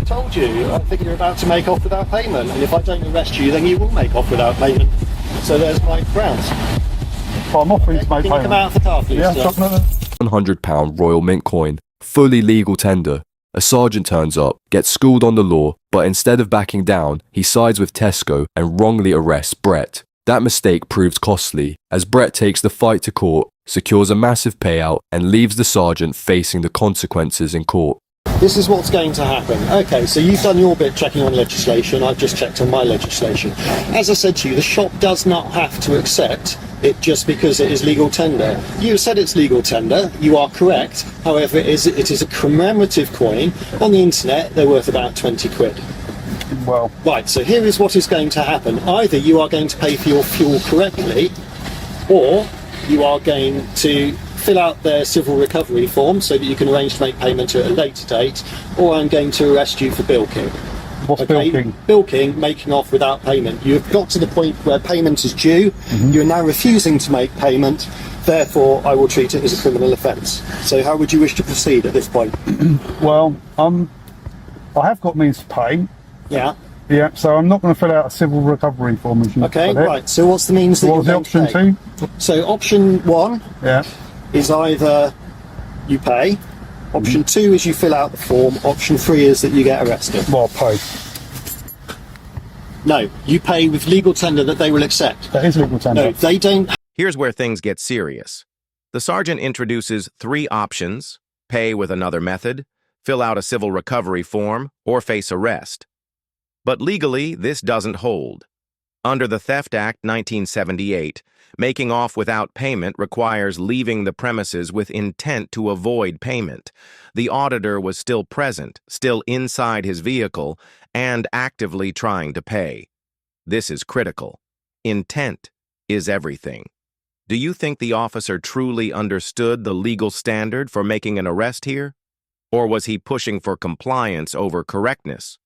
told you, I think you're about to make off without payment, and if I don't arrest you, then you will make off without payment. So there's my grounds. Well, I'm offering to make Can you come out of the car, please? Yeah, £100 Royal Mint coin, fully legal tender. A sergeant turns up, gets schooled on the law, but instead of backing down, he sides with Tesco and wrongly arrests Brett. That mistake proves costly, as Brett takes the fight to court, secures a massive payout, and leaves the sergeant facing the consequences in court. This is what's going to happen. Okay, so you've done your bit checking on legislation, I've just checked on my legislation. As I said to you, the shop does not have to accept it just because it is legal tender. You said it's legal tender, you are correct. However, it is a commemorative coin. On the internet, they're worth about 20 quid. Well, right, so here is what is going to happen. Either you are going to pay for your fuel correctly, or you are going to fill out their civil recovery form so that you can arrange to make payment at a later date, or I'm going to arrest you for bilking. What's bilking? Bilking, making off without payment. You have got to the point where payment is due, you're now refusing to make payment, therefore I will treat it as a criminal offence. So how would you wish to proceed at this point? Well, I have got means to pay. Yeah. Yeah, so I'm not going to fill out a civil recovery form. As you okay, put it. Right, so what's the means that what was the option two? So option one is either you pay, option two is you fill out the form, option three is that you get arrested. Well, pay. No, you pay with legal tender that they will accept. That is legal tender. No, they don't. Here's where things get serious. The sergeant introduces 3 options: pay with another method, fill out a civil recovery form, or face arrest. But legally, this doesn't hold. Under the Theft Act 1978, making off without payment requires leaving the premises with intent to avoid payment. The auditor was still present, still inside his vehicle, and actively trying to pay. This is critical. Intent is everything. Do you think the officer truly understood the legal standard for making an arrest here? Or was he pushing for compliance over correctness?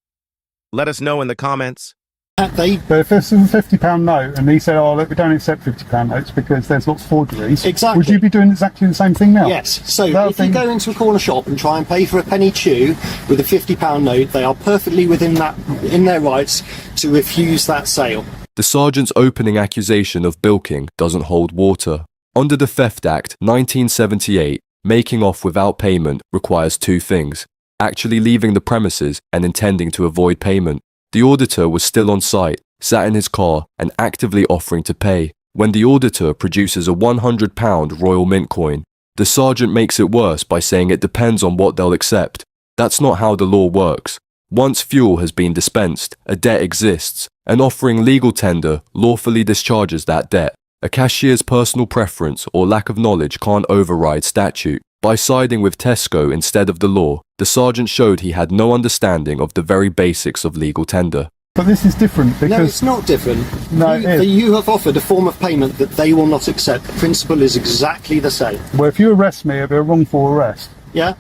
Let us know in the comments. But if this is a £50 note and he said, oh, look, we don't accept £50 notes because there's lots of forgeries, exactly. Would you be doing exactly the same thing now? Yes. So if you go into a corner shop and try and pay for a penny chew with a £50 note, they are perfectly within their rights to refuse that sale. The sergeant's opening accusation of bilking doesn't hold water. Under the Theft Act 1978, making off without payment requires 2 things: actually leaving the premises and intending to avoid payment. The auditor was still on site, sat in his car and actively offering to pay. When the auditor produces a £100 Royal Mint coin, the sergeant makes it worse by saying it depends on what they'll accept. That's not how the law works. Once fuel has been dispensed, a debt exists, and offering legal tender lawfully discharges that debt. A cashier's personal preference or lack of knowledge can't override statute. By siding with Tesco instead of the law, the sergeant showed he had no understanding of the very basics of legal tender. But this is different because... No, it's not different. No, you have offered a form of payment that they will not accept. The principle is exactly the same. Well, if you arrest me, it'll be a wrongful arrest. Yeah?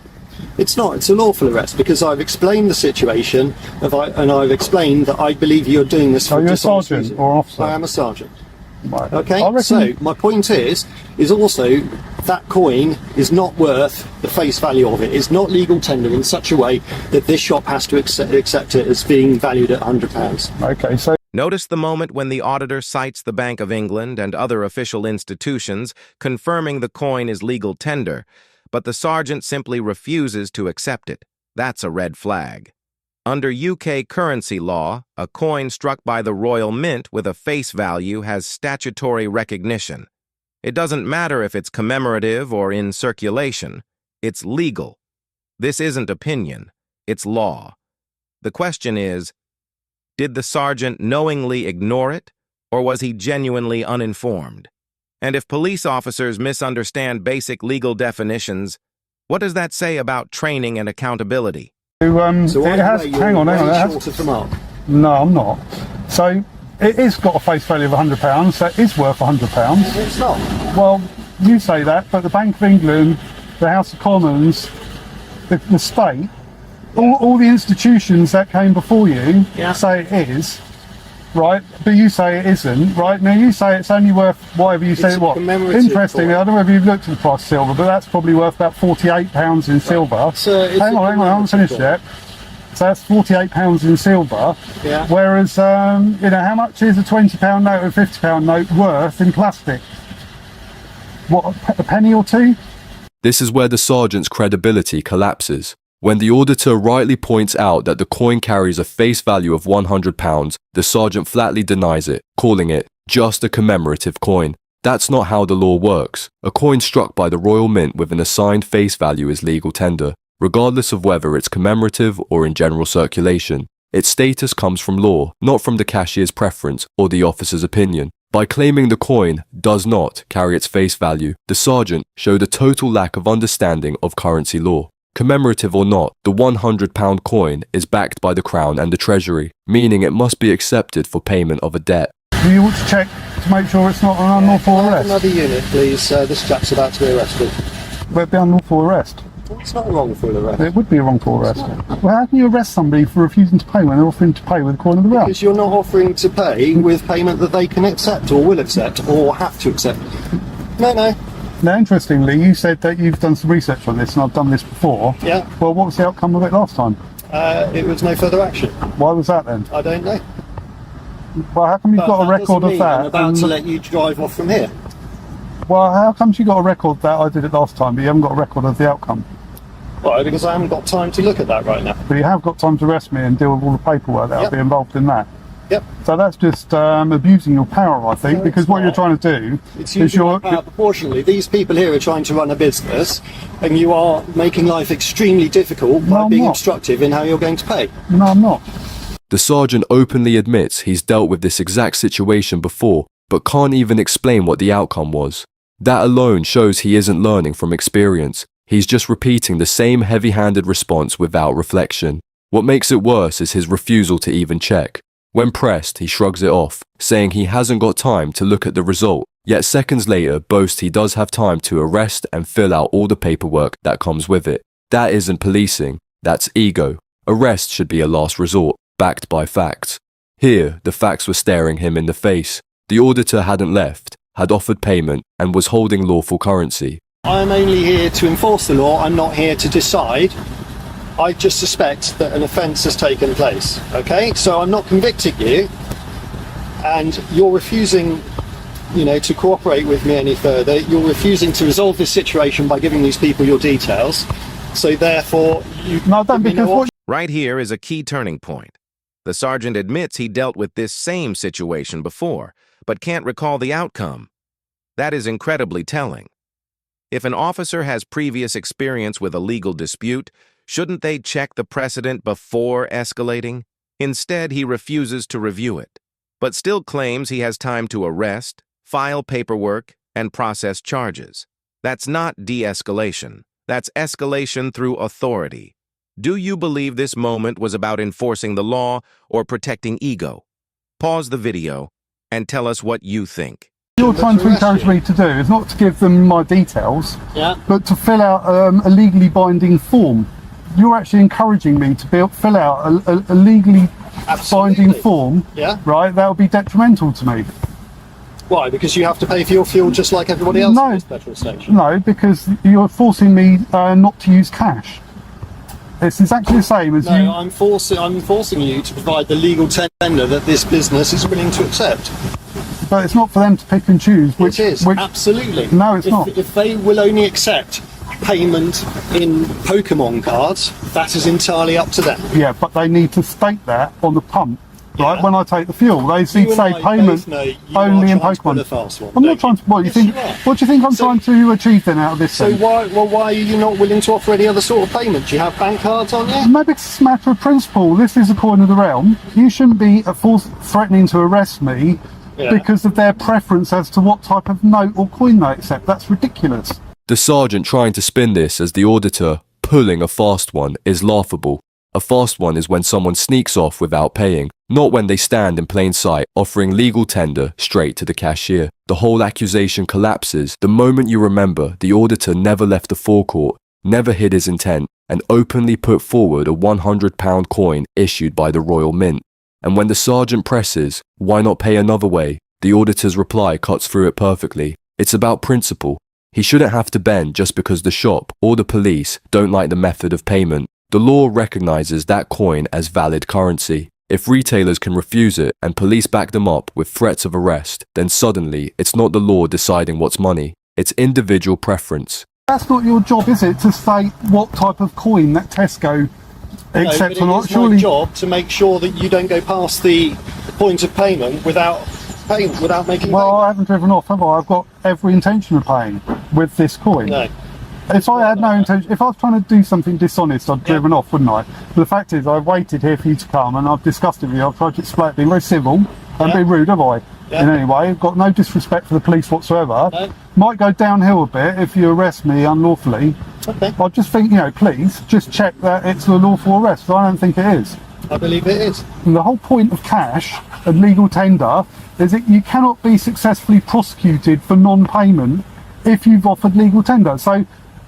It's not. It's a lawful arrest because I've explained the situation and I've explained that I believe you're doing this for Are you a dishonest sergeant reason. or an officer? I am a sergeant. Right. Okay, so my point is also that coin is not worth the face value of it. It's not legal tender in such a way that this shop has to accept it as being valued at £100. Okay, so... Notice the moment when the auditor cites the Bank of England and other official institutions confirming the coin is legal tender, but the sergeant simply refuses to accept it. That's a red flag. Under UK currency law, a coin struck by the Royal Mint with a face value has statutory recognition. It doesn't matter if it's commemorative or in circulation. It's legal. This isn't opinion. It's law. The question is, did the sergeant knowingly ignore it, or was he genuinely uninformed? And if police officers misunderstand basic legal definitions, what does that say about training and accountability? So it has, hang on. Short of the mark. No, I'm not. So it is got a face value of £100, so it is worth £100. It's not. Well, you say that, but the Bank of England, the House of Commons, the state, all the institutions that came before you say it is, right? But you say it isn't, right? Now you say it's only worth whatever you say it was. Interestingly, I don't know if you've looked at the price of silver, but that's probably worth about £48 in silver. Hang on, I haven't finished yet. So that's £48 in silver. Yeah. Whereas, how much is a £20 note or a £50 note worth in plastic? What, a penny or two? This is where the sergeant's credibility collapses. When the auditor rightly points out that the coin carries a face value of £100, the sergeant flatly denies it, calling it just a commemorative coin. That's not how the law works. A coin struck by the Royal Mint with an assigned face value is legal tender, regardless of whether it's commemorative or in general circulation. Its status comes from law, not from the cashier's preference or the officer's opinion. By claiming the coin does not carry its face value, the sergeant showed a total lack of understanding of currency law. Commemorative or not, the £100 coin is backed by the Crown and the Treasury, meaning it must be accepted for payment of a debt. Do you want to check to make sure it's not an unlawful arrest? Another unit, please. This chap's about to be arrested. Would it be unlawful arrest? Well, it's not a wrongful arrest. It would be a wrongful arrest. Well, how can you arrest somebody for refusing to pay when they're offering to pay with a coin of the realm? Because you're not offering to pay with payment that they can accept or will accept or have to accept. No. Now, interestingly, you said that you've done some research on this and I've done this before. Yeah. Well, what was the outcome of it last time? It was no further action. Why was that then? I don't know. Well, how come you've got a record of that? I'm about to let you drive off from here. Well, how come you got a record that I did it last time, but you haven't got a record of the outcome? Why? Because I haven't got time to look at that right now. But you have got time to arrest me and deal with all the paperwork that'll Yep. be involved in that. Yep. So that's just abusing your power, I think, No, because it's what you're not. trying to do It's is using my you're... power proportionally. These people here are trying to run a business, and you are making life extremely difficult by No, I'm being not. obstructive in how you're going to pay. No, I'm not. The sergeant openly admits he's dealt with this exact situation before, but can't even explain what the outcome was. That alone shows he isn't learning from experience. He's just repeating the same heavy-handed response without reflection. What makes it worse is his refusal to even check. When pressed, he shrugs it off, saying he hasn't got time to look at the result, yet seconds later boasts he does have time to arrest and fill out all the paperwork that comes with it. That isn't policing, that's ego. Arrest should be a last resort, backed by facts. Here, the facts were staring him in the face. The auditor hadn't left, had offered payment, and was holding lawful currency. I'm only here to enforce the law. I'm not here to decide. I just suspect that an offence has taken place. Okay, so I'm not convicting you, and you're refusing, to cooperate with me any further. You're refusing to resolve this situation by giving these people your details. So therefore, you. No, I don't, because what... Right here is a key turning point. The sergeant admits he dealt with this same situation before, but can't recall the outcome. That is incredibly telling. If an officer has previous experience with a legal dispute, shouldn't they check the precedent before escalating? Instead, he refuses to review it, but still claims he has time to arrest, file paperwork, and process charges. That's not de-escalation. That's escalation through authority. Do you believe this moment was about enforcing the law or protecting ego? Pause the video and tell us what you think. You're trying to encourage me to do is not to give them my details, Yeah. but to fill out a legally binding form. You're actually encouraging me to fill out a legally Absolutely. binding form, Yeah. right? That would be detrimental to me. Why? Because you have to pay for your fuel just like everybody else No. at this petrol station. No, because you're forcing me not to use cash. It's exactly the same as No, you... I'm enforcing you to provide the legal tender that this business is willing to accept. But it's not for them to pick and choose which... It is, which absolutely. No, it's if, not. If they will only accept payment in Pokemon cards, that is entirely up to them. Yeah, but they need to state that on the pump, right? Yeah. When I take the fuel, they need to You say and I payment both know you only are in trying to pull Pokemon. a fast one, I'm not don't trying to... What, you Yes, think? you are. What do you think I'm So- trying to achieve then out of this? So then? why are you not willing to offer any other sort of payment? Do you have bank cards on you? Maybe it's a matter of principle. This is a coin of the realm. You shouldn't be threatening to arrest me Yeah. because of their preference as to what type of note or coin they accept. That's ridiculous. The sergeant trying to spin this as the auditor pulling a fast one is laughable. A fast one is when someone sneaks off without paying, not when they stand in plain sight offering legal tender straight to the cashier. The whole accusation collapses the moment you remember the auditor never left the forecourt, never hid his intent, and openly put forward a £100 coin issued by the Royal Mint. And when the sergeant presses, why not pay another way? The auditor's reply cuts through it perfectly. It's about principle. He shouldn't have to bend just because the shop or the police don't like the method of payment. The law recognizes that coin as valid currency. If retailers can refuse it and police back them up with threats of arrest, then suddenly it's not the law deciding what's money, it's individual preference. That's not your job, is it, to state what type of coin that Tesco accepts or not? It's my job to make sure that you don't go past the point of payment without making Well, payment. I haven't driven off, have I? I've got every intention of paying with this coin. No. If I had no intention, if I was trying to do something dishonest, I'd driven off, wouldn't I? But the fact is, I've waited here for you to come and I've discussed it with you. I've tried to explain, being very civil and be rude, have I? In any way, I've got no disrespect for the police whatsoever. No. Might go downhill a bit if you arrest me unlawfully. Okay. I just think, please just check that it's a lawful arrest. I don't think it is. I believe it is. And the whole point of cash and legal tender is that you cannot be successfully prosecuted for non-payment if you've offered legal tender. So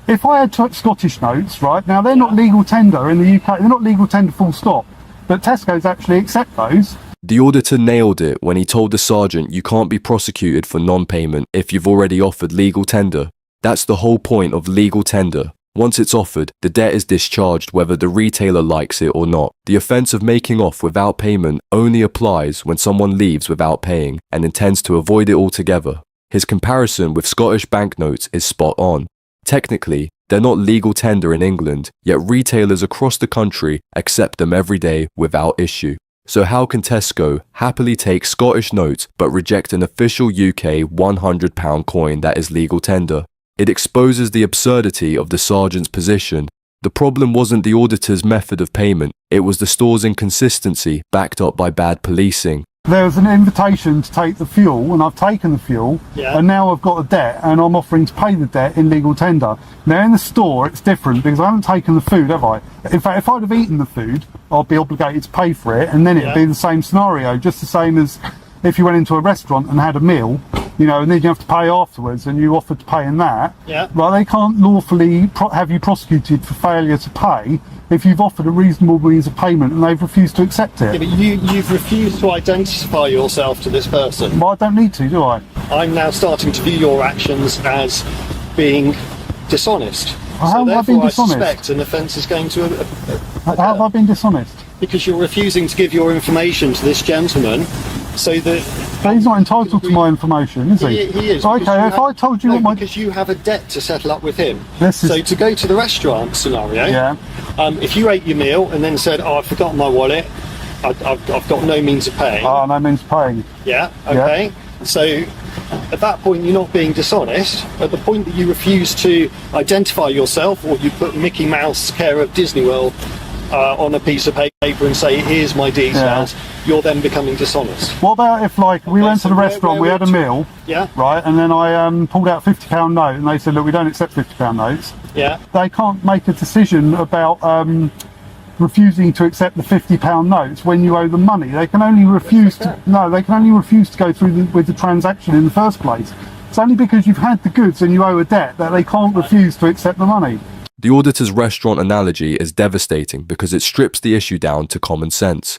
if I had Scottish notes, right, now they're not legal tender in the UK, they're not legal tender full stop, but Tesco's actually accept those. The auditor nailed it when he told the sergeant you can't be prosecuted for non-payment if you've already offered legal tender. That's the whole point of legal tender. Once it's offered, the debt is discharged whether the retailer likes it or not. The offence of making off without payment only applies when someone leaves without paying and intends to avoid it altogether. His comparison with Scottish banknotes is spot on. Technically, they're not legal tender in England, yet retailers across the country accept them every day without issue. So how can Tesco happily take Scottish notes but reject an official UK £100 coin that is legal tender? It exposes the absurdity of the sergeant's position. The problem wasn't the auditor's method of payment, it was the store's inconsistency backed up by bad policing. There was an invitation to take the fuel, and I've taken the fuel, and now I've got a debt, and I'm offering to pay the debt in legal tender. Now in the store, it's different because I haven't taken the food, have I? In fact, if I'd have eaten the food, I'd be obligated to pay for it, and then it'd be the same scenario, just the same as if you went into a restaurant and had a meal, and then you have to pay afterwards, and you offered to pay in that. Right? They can't lawfully have you prosecuted for failure to pay if you've offered a reasonable means of payment and they've refused to accept it. Yeah, but you've refused to identify yourself to this person. Well, I don't need to, do I? I'm now starting to view your actions as being dishonest. How have I been dishonest? I suspect an offence is going to How have I been dishonest? Because you're refusing to give your information to this gentleman, so that... But he's not entitled to my information, is he? He is. Okay, if I told you what my... Because you have a debt to settle up with him. This is... So to go to the restaurant scenario, if you ate your meal and then said, I've forgotten my wallet, I've got no means of paying. Oh, no means of paying. Yeah, okay. Yeah. So at that point you're not being dishonest. At the point that you refuse to identify yourself, or you put Mickey Mouse care of Disney World on a piece of paper and say, here's my details, you're then becoming dishonest. What about if, like, we went to the restaurant, we had a meal, right, and then I pulled out a £50 note and they said, look, we don't accept £50 notes. They can't make a decision about refusing to accept the £50 notes when you owe them money. They can only refuse to, they can only refuse to go through with the transaction in the first place. It's only because you've had the goods and you owe a debt that they can't refuse to accept the money. The auditor's restaurant analogy is devastating because it strips the issue down to common sense.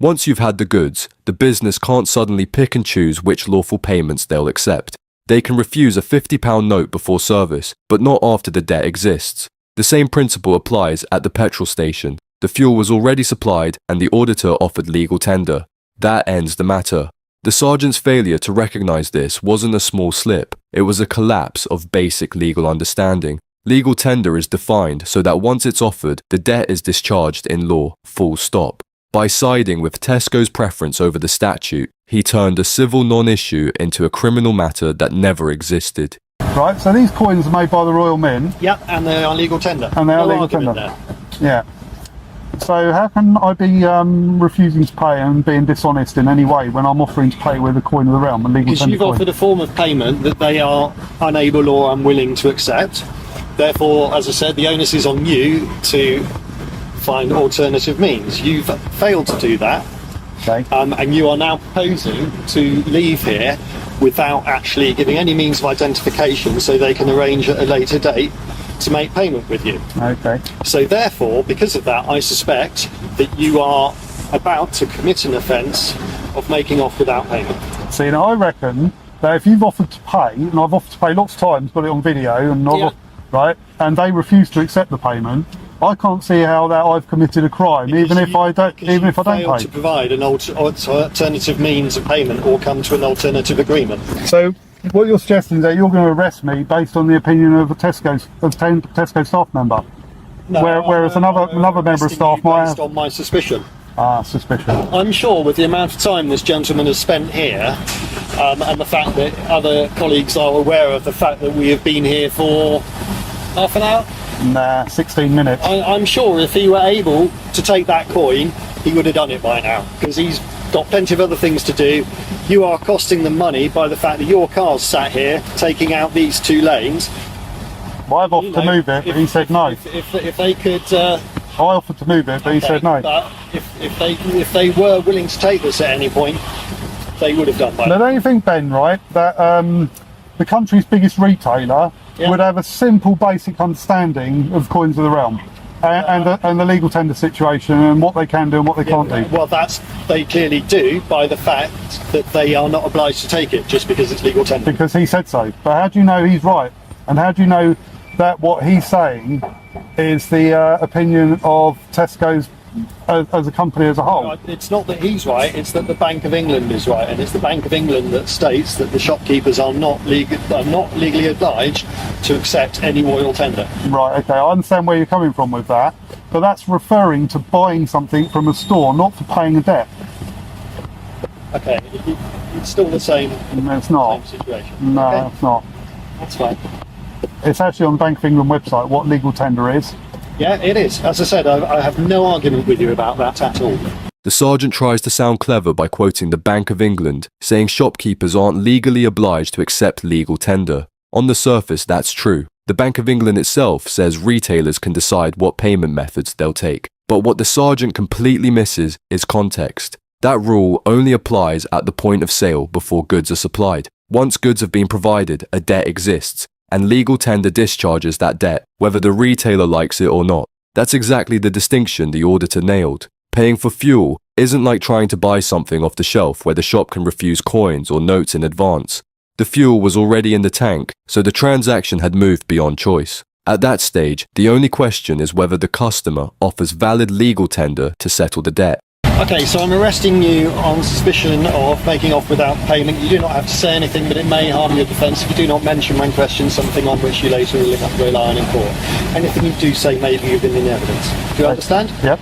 Once you've had the goods, the business can't suddenly pick and choose which lawful payments they'll accept. They can refuse a £50 note before service, but not after the debt exists. The same principle applies at the petrol station. The fuel was already supplied and the auditor offered legal tender. That ends the matter. The sergeant's failure to recognise this wasn't a small slip, it was a collapse of basic legal understanding. Legal tender is defined so that once it's offered, the debt is discharged in law, full stop. By siding with Tesco's preference over the statute, he turned a civil non-issue into a criminal matter that never existed. Right, so these coins are made by the Royal Mint. Yep, and they are legal tender. And they are legal tender. Yeah. So how can I be refusing to pay and being dishonest in any way when I'm offering to pay with a coin of the realm, a legal tender? Because you've offered a form of payment that they are unable or unwilling to accept. Therefore, as I said, the onus is on you to find alternative means. You've failed to do that, and you are now proposing to leave here without actually giving any means of identification so they can arrange at a later date to make payment with you. Okay. So therefore, because of that, I suspect that you are about to commit an offence of making off without payment. See, now I reckon that if you've offered to pay, and I've offered to pay lots of times, got it on video, and right, and they refuse to accept the payment, I can't see how that I've committed a crime, even if I don't failed pay. to provide an alternative means of payment or come to an alternative agreement. So what you're suggesting is that you're going to arrest me based on the opinion of a Tesco staff member, No, whereas another member of arresting staff you might based have on my suspicion. suspicion. I'm sure with the amount of time this gentleman has spent here, and the fact that other colleagues are aware of the fact that we have been here for half an hour, Nah, 16 minutes. I'm sure if he were able to take that coin, he would have done it by now, because he's got plenty of other things to do. You are costing them money by the fact that your car's sat here taking out these 2 lanes. Well, I've offered to move it, but he said no. If they could, I offered to move it, but he said no. But if they were willing to take this at any point, they would have done by Now, now. don't you think, Ben, right, that the country's biggest retailer would have a simple, basic understanding of coins of the realm and the legal tender situation and what they can do and what they can't do? Well, they clearly do by the fact that they are not obliged to take it just because it's legal tender. Because he said so. But how do you know he's right? And how do you know that what he's saying is the opinion of Tesco's as a company as a whole? It's not that he's right, it's that the Bank of England is right, and it's the Bank of England that states that the shopkeepers are not legally obliged to accept any royal tender. Right, okay, I understand where you're coming from with that, but that's referring to buying something from a store, not for paying a debt. Okay, it's still the same, No, it's not. same situation. No, Okay, it's not. that's fine. It's actually on the Bank of England website what legal tender is. Yeah, it is. As I said, I have no argument with you about that at all. The sergeant tries to sound clever by quoting the Bank of England, saying shopkeepers aren't legally obliged to accept legal tender. On the surface, that's true. The Bank of England itself says retailers can decide what payment methods they'll take. But what the sergeant completely misses is context. That rule only applies at the point of sale before goods are supplied. Once goods have been provided, a debt exists, and legal tender discharges that debt, whether the retailer likes it or not. That's exactly the distinction the auditor nailed. Paying for fuel isn't like trying to buy something off the shelf where the shop can refuse coins or notes in advance. The fuel was already in the tank, so the transaction had moved beyond choice. At that stage, the only question is whether the customer offers valid legal tender to settle the debt. Okay, so I'm arresting you on suspicion of making off without payment. You do not have to say anything, but it may harm your defence if you do not mention when questioned something on which you later rely on in court. Anything you do say may be within the evidence. Do you understand? Yep.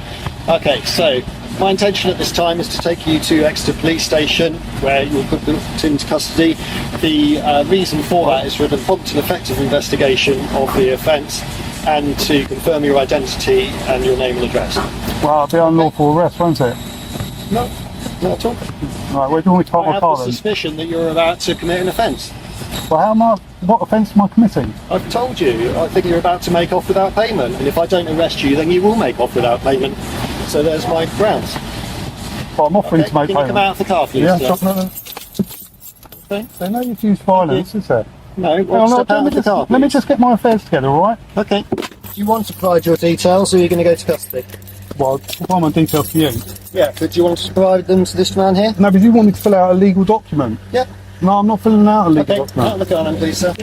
Okay, so my intention at this time is to take you to Exeter Police Station, where you'll put into custody. The reason for that is for the prompt and effective investigation of the offence and to confirm your identity and your name and address. Well, it'll be unlawful arrest, won't it? No, not at all. Right, where do you want me to park I my have car the then? suspicion that you're about to commit an offence. Well, what offence am I committing? I've told you, I think you're about to make off without payment, and if I don't arrest you, then you will make off without payment. So there's my grounds. Well, I'm offering Okay, to make can you come payment. out of the car, please? Yeah, sir? sure, no. Okay. There's no use to use violence, is there? No, well, step out of the car, let me please. just get my affairs together, all right? Okay. Do you want to provide your details, or are you going to go to custody? Well, I'll find my details for you. Yeah, but do you want to provide them to this man here? No, but you want me to fill out a legal document. Yeah. No, I'm not filling out a legal Okay, document. out of the car then, please, sir.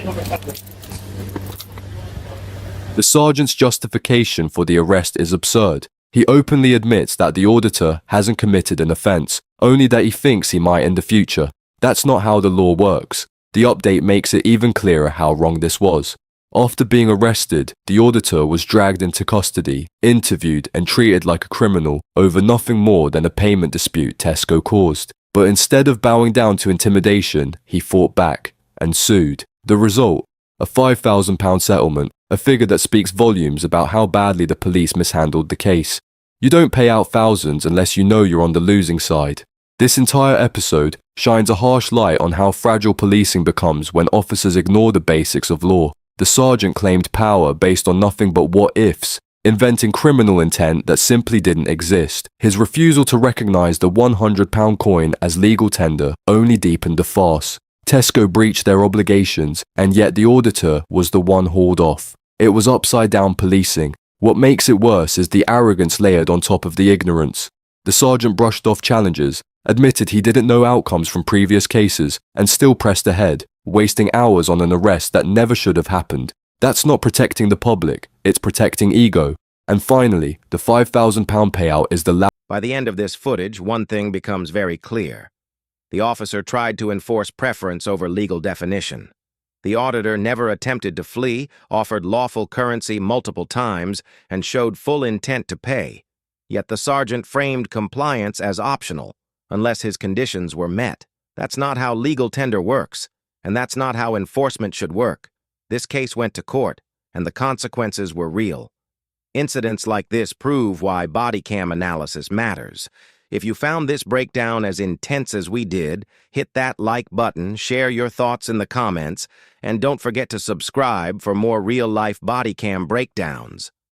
The sergeant's justification for the arrest is absurd. He openly admits that the auditor hasn't committed an offence, only that he thinks he might in the future. That's not how the law works. The update makes it even clearer how wrong this was. After being arrested, the auditor was dragged into custody, interviewed and treated like a criminal over nothing more than a payment dispute Tesco caused. But instead of bowing down to intimidation, he fought back and sued. The result? A £5,000 settlement, a figure that speaks volumes about how badly the police mishandled the case. You don't pay out thousands unless you know you're on the losing side. This entire episode shines a harsh light on how fragile policing becomes when officers ignore the basics of law. The sergeant claimed power based on nothing but what-ifs, inventing criminal intent that simply didn't exist. His refusal to recognise the £100 coin as legal tender only deepened the farce. Tesco breached their obligations, and yet the auditor was the one hauled off. It was upside-down policing. What makes it worse is the arrogance layered on top of the ignorance. The sergeant brushed off challenges, admitted he didn't know outcomes from previous cases, and still pressed ahead, wasting hours on an arrest that never should have happened. That's not protecting the public, it's protecting ego. And finally, the £5,000 payout is the By the end of this footage, one thing becomes very clear. The officer tried to enforce preference over legal definition. The auditor never attempted to flee, offered lawful currency multiple times, and showed full intent to pay. Yet the sergeant framed compliance as optional, unless his conditions were met. That's not how legal tender works, and that's not how enforcement should work. This case went to court, and the consequences were real. Incidents like this prove why body cam analysis matters. If you found this breakdown as intense as we did, hit that like button, share your thoughts in the comments, and don't forget to subscribe for more real-life body cam breakdowns.